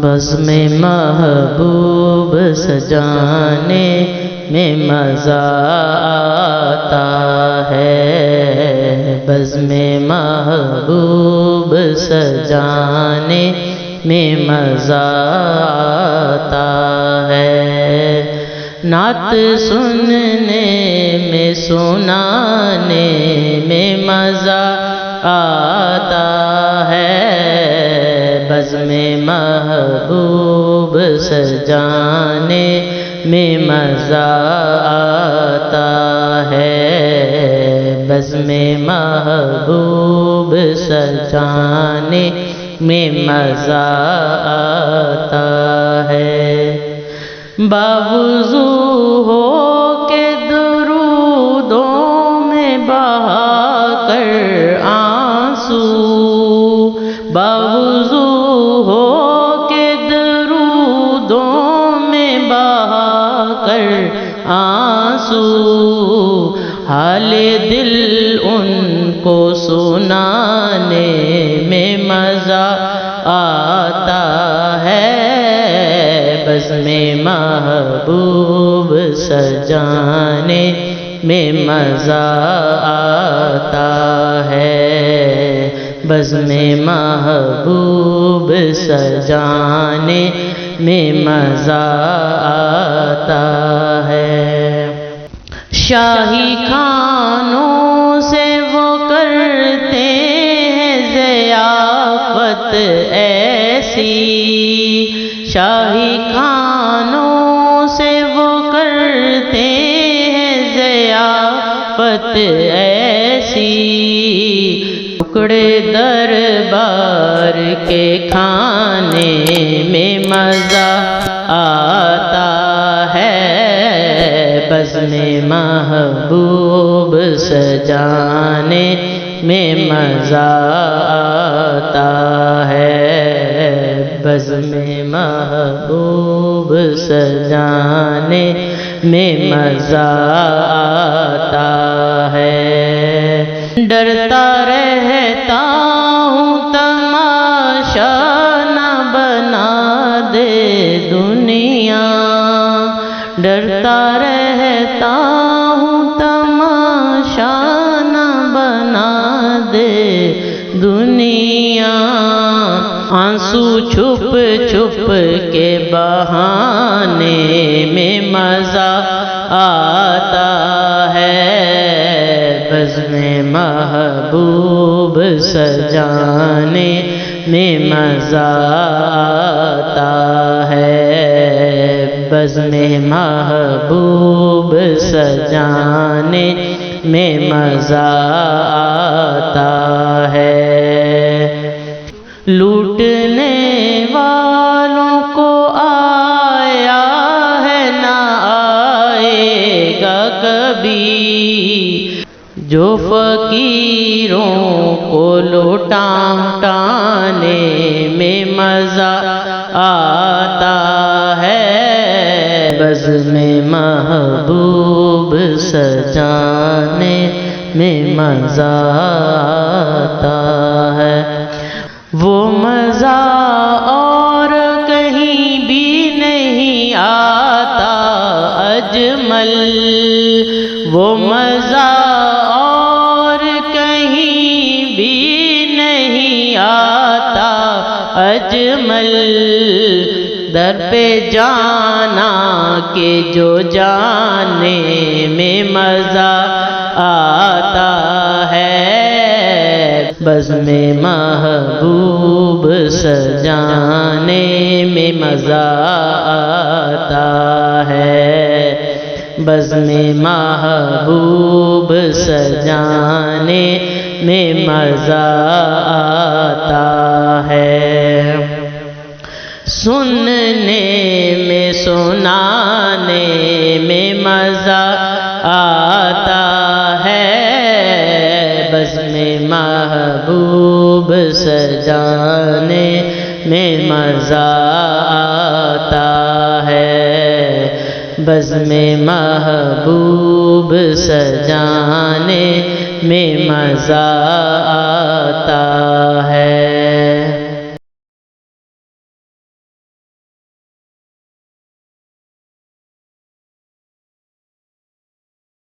بزم محبوب سجانے میں مزہ آتا ہے، بزم محبوب سجانے میں مزہ آتا ہے، نعت سننے میں سنانے میں مزہ آتا ہے، بزم محبوب سجانے میں مزہ آتا ہے، بزم محبوب سجانے میں مزہ آتا ہے، باوضو ہو کے درودوں میں بہا کر آنسو، باوضو ہو کے درودوں میں بہا کر آنسو، حال دل ان کو سنانے میں مزہ آتا ہے، بزم محبوب سجانے میں مزہ آتا ہے، بزم محبوب سجانے میں مزہ آتا ہے، شاہی کھانوں سے وہ کرتے ہیں ضیافت ایسی، شاہی کھانوں سے وہ کرتے ہیں ضیافت ایسی، ٹکڑے دربار کے کھانے میں مزہ آتا ہے، بزم محبوب سجانے میں مزہ آتا ہے، بزم محبوب سجانے میں مزہ آتا ہے، ڈرتا رہتا ہوں تماشا نہ بنا دے دنیا، ڈرتا رہتا ہوں تماشا نہ بنا دے دنیا، آنسو چھپ چھپ کے بہانے میں مزہ آتا ہے، بزم محبوب سجانے میں مزہ آتا ہے، بزم محبوب سجانے میں مزہ آتا ہے، لوٹنے والوں کو آیا ہے نہ آئے گا کبھی، جو فقیروں کو لوٹانے میں مزہ آتا ہے، بزم محبوب سجانے میں مزہ آتا ہے، وہ مزہ اور کہیں بھی نہیں آتا اجمل، وہ مزہ اور کہیں بھی نہیں آتا اجمل، در پہ جانا کہ جو جانے میں مزہ آتا ہے، بزم محبوب سجانے میں مزہ آتا ہے، بزم محبوب سجانے میں مزہ آتا ہے، سننے میں سنانے میں مزہ آتا ہے، بزم محبوب سجانے میں مزہ آتا ہے، بزم محبوب سجانے میں مزہ آتا ہے۔